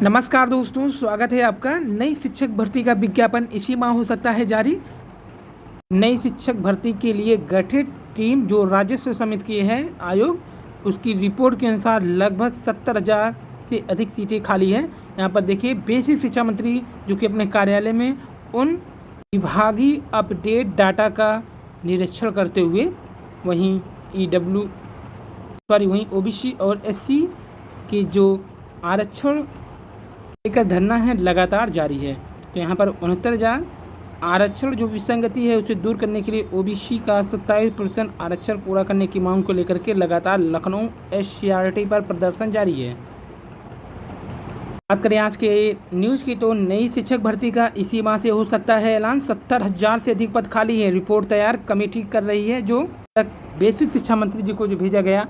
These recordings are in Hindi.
नमस्कार दोस्तों, स्वागत है आपका। नई शिक्षक भर्ती का विज्ञापन इसी माह हो सकता है जारी। नई शिक्षक भर्ती के लिए गठित टीम जो राजस्व समिति की है आयोग, उसकी रिपोर्ट के अनुसार लगभग 70,000 से अधिक सीटें खाली हैं। यहाँ पर देखिए, बेसिक शिक्षा मंत्री जो कि अपने कार्यालय में उन विभागीय अपडेट डाटा का निरीक्षण करते हुए वहीं ओबीसी और एससी के जो आरक्षण लेकर धरना है लगातार जारी है। तो यहाँ पर 69,000 आरक्षण जो विसंगति है उसे दूर करने के लिए ओबीसी का 27% आरक्षण पूरा करने की मांग को लेकर के लगातार लखनऊ एससीईआरटी पर प्रदर्शन जारी है। बात करें आज के न्यूज़ की, तो नई शिक्षक भर्ती का इसी माह से हो सकता है ऐलान। 70,000 से अधिक पद खाली है। रिपोर्ट तैयार कमेटी कर रही है। जो बेसिक शिक्षा मंत्री जी को जो भेजा गया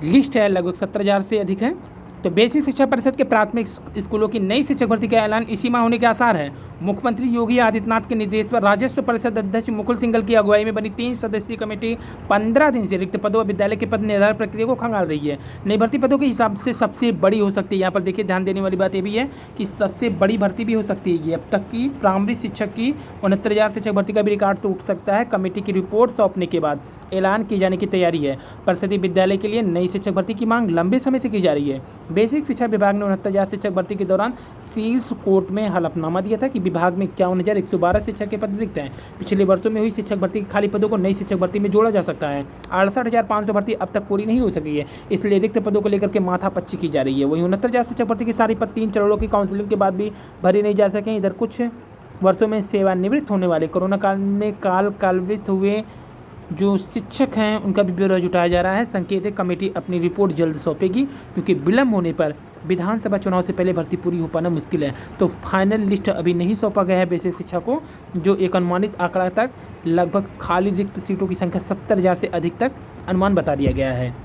लिस्ट है लगभग 70,000 से अधिक है। तो बेसिक शिक्षा परिषद के प्राथमिक स्कूलों की नई शिक्षक भर्ती का ऐलान इसी माह होने के आसार है। मुख्यमंत्री योगी आदित्यनाथ के निर्देश पर राजस्व परिषद अध्यक्ष मुकुल सिंघल की अगुवाई में बनी 3 सदस्यीय कमेटी 15 दिन से रिक्त पदों और विद्यालय के पद निर्धारण प्रक्रिया को खंगाल रही है। नई भर्ती पदों के हिसाब से सबसे बड़ी हो सकती है। यहाँ पर देखिए, ध्यान देने वाली बात यह भी है कि सबसे बड़ी भर्ती भी हो सकती है। अब तक की प्राइमरी शिक्षक की 69,000 शिक्षक भर्ती का भी रिकॉर्ड टूट सकता है। कमेटी की रिपोर्ट सौंपने के बाद ऐलान किए जाने की तैयारी है। परिषदीय विद्यालय के लिए नई शिक्षक भर्ती की मांग लंबे समय से की जा रही है। बेसिक शिक्षा विभाग ने 69,000 शिक्षक भर्ती के दौरान सील्स कोर्ट में हलफनामा दिया था कि विभाग में 51,112 शिक्षक के पद रिक्त हैं। पिछले वर्षों में हुई शिक्षक भर्ती के खाली पदों को नई शिक्षक भर्ती में जोड़ा जा सकता है। 68,500 भर्ती अब तक पूरी नहीं हो सकी है, इसलिए रिक्त पदों को लेकर के माथापच्ची की जा रही है। वहीं 69,000 शिक्षक भर्ती की सारी पद 3 चरणों की काउंसिलिंग के बाद भी भरी नहीं जा सके। इधर कुछ वर्षों में सेवानिवृत्त होने वाले, कोरोना काल में कालवित हुए जो शिक्षक हैं उनका भी ब्यौरा जुटाया जा रहा है। संकेत है कमेटी अपनी रिपोर्ट जल्द सौंपेगी, क्योंकि विलंब होने पर विधानसभा चुनाव से पहले भर्ती पूरी हो पाना मुश्किल है। तो फाइनल लिस्ट अभी नहीं सौंपा गया है बेसिक शिक्षा को, जो एक अनुमानित आंकड़ा तक लगभग खाली रिक्त सीटों की संख्या 70,000 से अधिक तक अनुमान बता दिया गया है।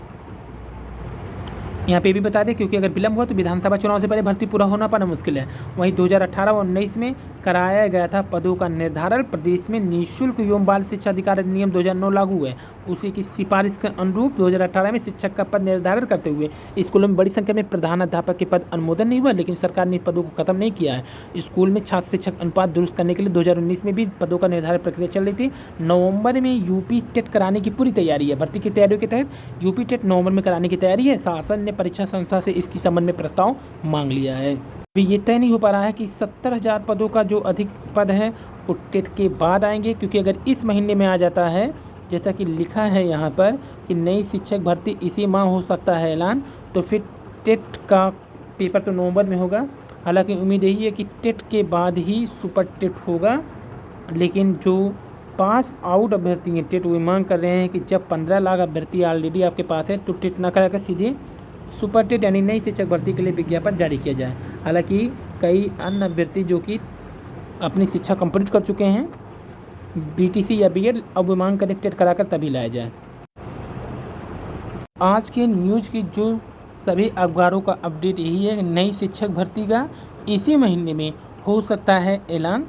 यहाँ पे भी बता दें, क्योंकि अगर विलंब हुआ तो विधानसभा चुनाव से पहले भर्ती पूरा होना पाना मुश्किल है। वहीं 2018 और 19 में कराया गया था पदों का निर्धारण। प्रदेश में निःशुल्क एवं बाल शिक्षा अधिकार अधिनियम 2009 लागू है। उसी की सिफारिश के अनुरूप 2018 में शिक्षक का पद निर्धारण करते हुए स्कूलों में बड़ी संख्या में प्रधानाध्यापक के पद अनुमोदन नहीं हुआ, लेकिन सरकार ने पदों को खत्म नहीं किया है। स्कूल में छात्र शिक्षक अनुपात दुरुस्त करने के लिए 2019 में भी पदों का निर्धारण प्रक्रिया चल रही थी। नवंबर में यूपी टेट कराने की पूरी तैयारी है। भर्ती की तैयारियों के तहत यूपी टेट नवंबर में कराने की तैयारी है। शासन ने परीक्षा संस्था से इसकी संबंध में प्रस्ताव मांग लिया है। अभी ये तय नहीं हो पा रहा है कि 70,000 पदों का जो अधिक पद है वो टेट के बाद आएंगे, क्योंकि अगर इस महीने में आ जाता है, जैसा कि लिखा है यहाँ पर कि नई शिक्षक भर्ती इसी माह हो सकता है ऐलान, तो फिर टेट का पेपर तो नवंबर में होगा। हालांकि उम्मीद यही है कि टेट के बाद ही सुपर टेट होगा, लेकिन जो पास आउट अभ्यर्थी हैं टेट वो मांग कर रहे हैं कि जब 15 लाख अभ्यर्थी ऑलरेडी आपके पास है तो टेट ना कराकर सीधे सुपर टेट यानी नई शिक्षक भर्ती के लिए विज्ञापन जारी किया जाए। हालांकि कई अन्य अभ्यर्थी जो कि अपनी शिक्षा कंप्लीट कर चुके हैं, बीटीसी या बीएड, अब वो मांग करें टेट कराकर तभी लाया जाए। आज के न्यूज़ की जो सभी अखबारों का अपडेट यही है कि नई शिक्षक भर्ती का इसी महीने में हो सकता है ऐलान।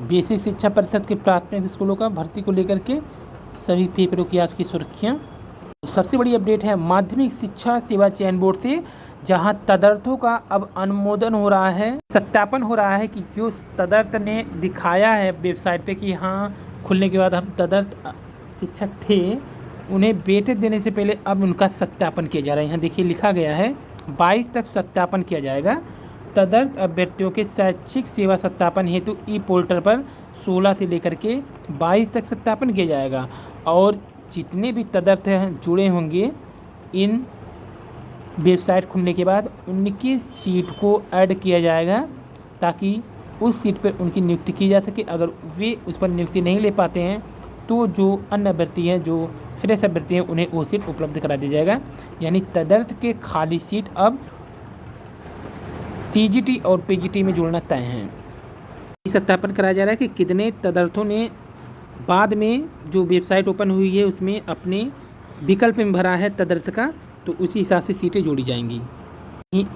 बेसिक शिक्षा परिषद के प्राथमिक स्कूलों का भर्ती को लेकर के सभी पेपरों की आज की सुर्खियाँ। सबसे बड़ी अपडेट है माध्यमिक शिक्षा सेवा चयन बोर्ड से, जहां तदर्थों का अब अनुमोदन हो रहा है, सत्यापन हो रहा है कि जो तदर्थ ने दिखाया है वेबसाइट पे कि हाँ खुलने के बाद हम तदर्थ शिक्षक थे, उन्हें वेटेज देने से पहले अब उनका सत्यापन किया जा रहा है। यहाँ देखिए लिखा गया है 22 तक सत्यापन किया जाएगा। तदर्थ अभ्यर्थियों के शैक्षिक सेवा सत्यापन हेतु ई पोर्टल पर 16 से लेकर के 22 तक सत्यापन किया जाएगा, और जितने भी तदर्थ जुड़े होंगे इन वेबसाइट खुलने के बाद उनकी सीट को ऐड किया जाएगा, ताकि उस सीट पर उनकी नियुक्ति की जा सके। अगर वे उस पर नियुक्ति नहीं ले पाते हैं तो जो अन्य अभ्यर्थी हैं, जो फ्रेश अभ्यर्थी हैं, उन्हें वो सीट उपलब्ध करा दिया जाएगा। यानी तदर्थ के खाली सीट अब टीजीटी और पीजीटी में जुड़ना तय है। सत्यापन कराया जा रहा है कि कितने तदर्थों ने बाद में जो वेबसाइट ओपन हुई है उसमें अपने विकल्प में भरा है तदर्थ का, तो उसी हिसाब से सीटें जोड़ी जाएंगी।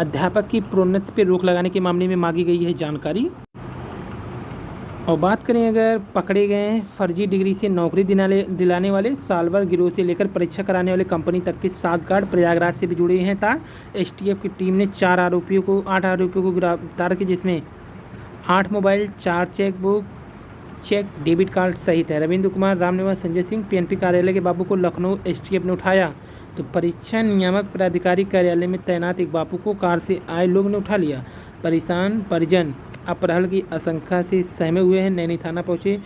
अध्यापक की प्रोन्नति पर रोक लगाने के मामले में मांगी गई है जानकारी। और बात करें अगर पकड़े गए हैं फर्जी डिग्री से नौकरी दिलाने वाले सालभर गिरोह से लेकर परीक्षा कराने वाले कंपनी तक के 7 गार्ड प्रयागराज से भी जुड़े हैं तार। एसटीएफ की टीम ने 8 आरोपियों को गिरफ्तार किया, जिसमें 8 मोबाइल, 4 चेक डेबिट कार्ड सहित है। रविंद्र कुमार, रामनिवास, संजय सिंह पीएनपी कार्यालय के बाबू को लखनऊ एसटीएफ ने उठाया तो परीक्षा नियामक प्राधिकारी कार्यालय में तैनात एक बापू को कार से आए लोग ने उठा लिया। परेशान परिजन अपहरण की आशंका से सहमे हुए हैं। नैनी थाना पहुंचे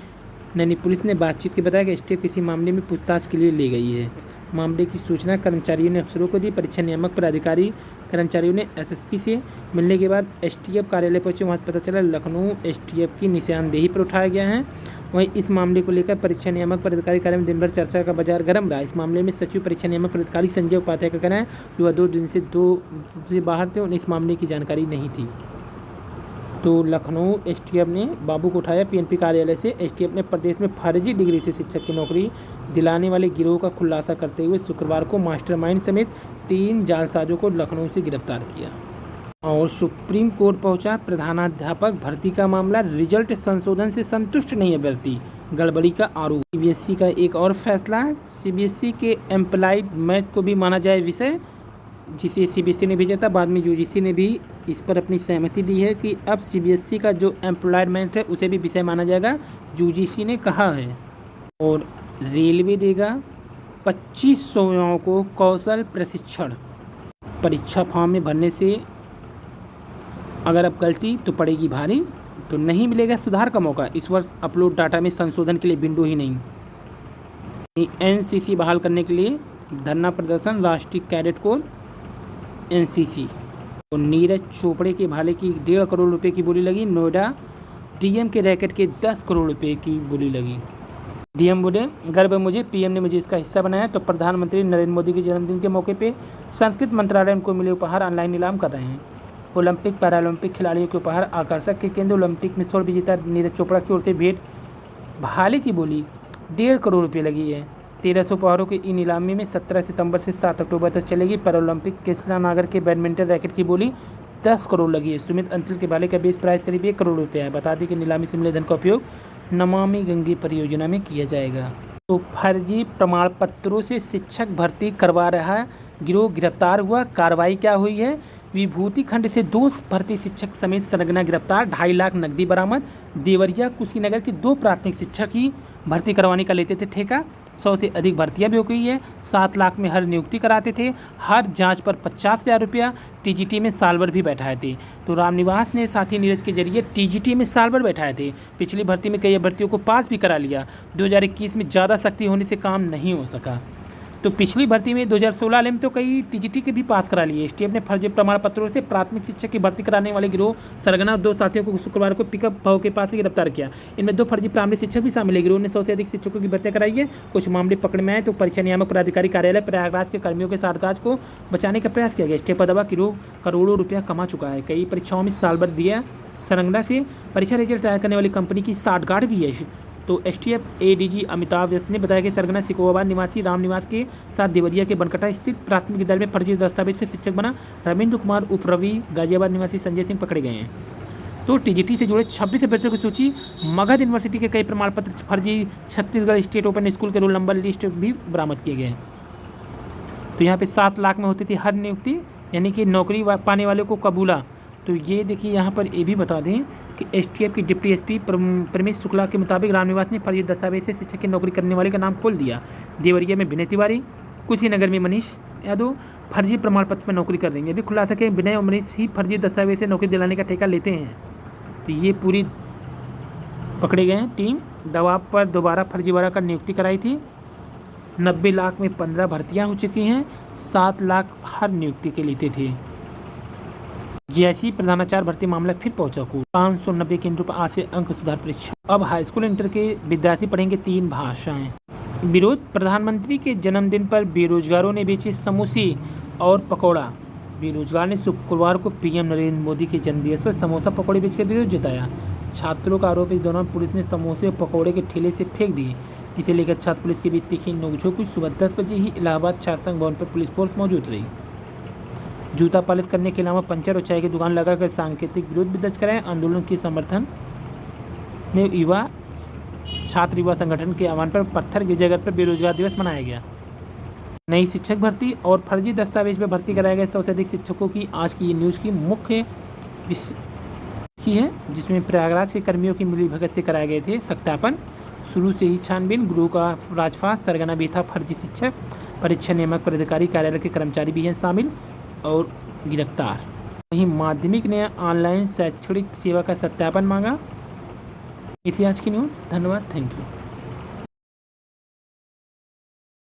नैनी पुलिस ने बातचीत के बताया कि एसटीएफ किसी मामले में पूछताछ के लिए ले गई है। मामले की सूचना कर्मचारियों ने अफसरों को दी। परीक्षा नियामक प्राधिकारी कर्मचारियों ने एसएसपी से मिलने के बाद एसटीएफ कार्यालय पहुंचे। वहां पता चला लखनऊ एसटीएफ की निशानदेही पर उठाया गया है। वहीं इस मामले को लेकर परीक्षा नियामक प्राधिकारी कार्यालय में दिन भर चर्चा का बाजार गर्म रहा। इस मामले में सचिव परीक्षा नियामक प्राधिकारी संजय उपाध्याय का कहना है कि वह 2 दिन से बाहर थे, उन्हें इस मामले की जानकारी नहीं थी। तो लखनऊ एसटीएफ ने बाबू को उठाया पीएनपी कार्यालय से। एसटीएफ ने प्रदेश में फर्जी डिग्री से शिक्षक की नौकरी दिलाने वाले गिरोह का खुलासा करते हुए शुक्रवार को मास्टरमाइंड समेत 3 जालसाजों को लखनऊ से गिरफ्तार किया। और सुप्रीम कोर्ट पहुंचा प्रधानाध्यापक भर्ती का मामला। रिजल्ट संशोधन से संतुष्ट नहीं अभ्यर्थी, गड़बड़ी का आरोप। सीबीएसई का एक और फैसला, सीबीएसई के एम्प्लॉयड मैथ को भी माना जाए विषय, जिसे सीबीएसई ने भेजा था। बाद में यूजीसी ने भी इस पर अपनी सहमति दी है कि अब सीबीएसई का जो एम्प्लॉयड मैथ है उसे भी विषय माना जाएगा, यूजीसी ने कहा है। और रेलवे देगा 2500 युवाओं को कौशल प्रशिक्षण। परीक्षा फॉर्म में भरने से अगर अब गलती तो पड़ेगी भारी, तो नहीं मिलेगा सुधार का मौका। इस वर्ष अपलोड डाटा में संशोधन के लिए विंडो ही नहीं। एनसीसी बहाल करने के लिए धरना प्रदर्शन, राष्ट्रीय कैडेट कोर एनसीसी। और नीरज चोपड़े के भाले की 1.5 करोड़ रुपए की बोली लगी। नोएडा डीएम के रैकेट के 10 करोड़ रुपए की बोली लगी। डीएम बोले, गर्व है मुझे, पीएम ने मुझे इसका हिस्सा बनाया। तो प्रधानमंत्री नरेंद्र मोदी के जन्मदिन के मौके पे संस्कृत मंत्रालय उनको मिले उपहार ऑनलाइन नीलाम कर रहे हैं। ओलंपिक पैरालंपिक खिलाड़ियों के उपहार आकर्षक के केंद्र। ओलंपिक में स्वर्ण विजेता नीरज चोपड़ा की ओर से भेंट भाले की बोली 1.5 करोड़ रुपये लगी है। 1300 उपहारों की ई नीलामी में 17 सितंबर से 7 अक्टूबर तक चलेगी। पैरालंपिक कृष्णा नागर के बैडमिंटन रैकेट की बोली 10 करोड़ लगी है। सुमित अंचल के भाले का बेस प्राइस करीब 1 करोड़ रुपये है। बता दें कि नीलामी से मिले धन का उपयोग नमामि गंगे परियोजना में किया जाएगा। तो फर्जी प्रमाण पत्रों से शिक्षक भर्ती करवा रहा गिरोह गिरफ्तार हुआ। कार्रवाई क्या हुई है? विभूति खंड से 2 भर्ती शिक्षक समेत सरगना गिरफ्तार। 2.5 लाख नकदी बरामद। देवरिया कुशीनगर के 2 प्राथमिक शिक्षक ही भर्ती करवाने का लेते थे ठेका। 100 से अधिक भर्तियां भी हो गई है। 7 लाख में हर नियुक्ति कराते थे। हर जांच पर 50,000 रुपया। टीजीटी में साल भर भी बैठाए थे। तो रामनिवास ने साथी नीरज के जरिए टीजीटी में साल भर बैठाए थे। पिछली भर्ती में कई अभ्यर्थियों को पास भी करा लिया। 2021 में ज़्यादा सख्ती होने से काम नहीं हो सका। तो पिछली भर्ती में 2016 वाले में तो कई टीजीटी के भी पास करा लिए। एसटीएफ ने फर्जी प्रमाण पत्रों से प्राथमिक शिक्षक की भर्ती कराने वाले गिरोह सरगना और 2 साथियों को शुक्रवार को पिकअप भाव के पास से गिरफ्तार किया। इनमें 2 फर्जी प्राथमिक शिक्षक भी शामिल है। गिरोह ने 100 से अधिक शिक्षकों की भर्ती कराई है। कुछ मामले पकड़ में आए तो परीक्षा नियामक प्राधिकारी कार्यालय प्रयागराज के कर्मियों के साथ को बचाने का प्रयास किया गया। एसटीएफ पर दबा गिरोह करोड़ों रुपया कमा चुका है। कई परीक्षाओं में साल भर दिया। सरगना से परीक्षा रिजल्ट तैयार करने वाली कंपनी की 60 गार्ड भी है। तो एसटीएफ एडीजी अमिताभ व्यस्त ने बताया कि सरगना सिकोबाबाद निवासी रामनिवास के साथ देवरिया के बनकटा स्थित प्राथमिक विद्यालय में फर्जी दस्तावेज से शिक्षक बना रविंद्र कुमार उप रवि गाजियाबाद निवासी संजय सिंह पकड़े गए हैं। तो टीजीटी से जुड़े 26 अभ्यर्थियों की सूची, मगध यूनिवर्सिटी के कई प्रमाण पत्र फर्जी, छत्तीसगढ़ स्टेट ओपन स्कूल के रोल नंबर लिस्ट भी बरामद किए गए। तो यहाँ पे 7 लाख में होती थी हर नियुक्ति, यानी कि नौकरी पाने वाले को कबूला। तो ये देखिए यहाँ पर ये भी बता दें कि एसटीएफ की डिप्टी एसपी परमेश शुक्ला के मुताबिक रामनिवास ने फर्जी दस्तावेज से शिक्षक की नौकरी करने वाले का नाम खोल दिया। देवरिया में विनय तिवारी, कुशीनगर में मनीष यादव फर्जी प्रमाण पत्र पर नौकरी कर रही है। अभी खुलासा कि विनय और मनीष ही फर्जी दस्तावेज से नौकरी दिलाने का ठेका लेते हैं। तो ये पूरी पकड़े गए हैं। टीम दबाव पर दोबारा फर्जीवाड़ा कर नियुक्ति कराई थी। 90 लाख में 15 भर्तियाँ हो चुकी हैं। 7 लाख हर नियुक्ति के लेते थे। जीआईसी प्रधानाचार्य भर्ती मामला फिर पहुंचा कोर्ट। 590 केंद्रों पर आज से अंक सुधार परीक्षा। अब हाई स्कूल इंटर के विद्यार्थी पढ़ेंगे 3 भाषाएं। विरोध, प्रधानमंत्री के जन्मदिन पर बेरोजगारों ने बेचे समोसे और पकौड़ा। बेरोजगार ने शुक्रवार को पीएम नरेंद्र मोदी के जन्मदिवस पर समोसा पकौड़े बेचकर विरोध जताया। छात्रों का आरोप, इस दौरान पुलिस ने समोसे और पकौड़े के ठेले से फेंक दिए। इसे लेकर छात्र पुलिस के बीच तीखी नोकझोंक हुई। सुबह 10 बजे ही इलाहाबाद छात्र संघ भवन पर पुलिस फोर्स मौजूद रही। जूता पालिश करने के अलावा पंचर और चाय की दुकान लगाकर सांकेतिक विरोध भी दर्ज कराया। आंदोलन की समर्थन में युवा छात्र युवा संगठन के आह्वान पर पत्थर की जगह पर बेरोजगार दिवस मनाया गया। नई शिक्षक भर्ती और फर्जी दस्तावेज पर भर्ती कराए गए 100 से अधिक शिक्षकों की आज की ये न्यूज़ की मुख्य की है, जिसमें प्रयागराज के कर्मियों की मिलीभगत से कराए गए थे सत्यापन। शुरू से ही छानबीन, गुरु का राजफास, सरगना भी था फर्जी शिक्षक, परीक्षा नियामक पदाधिकारी कार्यालय के कर्मचारी भी हैं शामिल और गिरफ्तार। वहीं माध्यमिक ने ऑनलाइन शैक्षणिक सेवा का सत्यापन मांगा। इतिहास की न्यूज़। धन्यवाद, थैंक यू।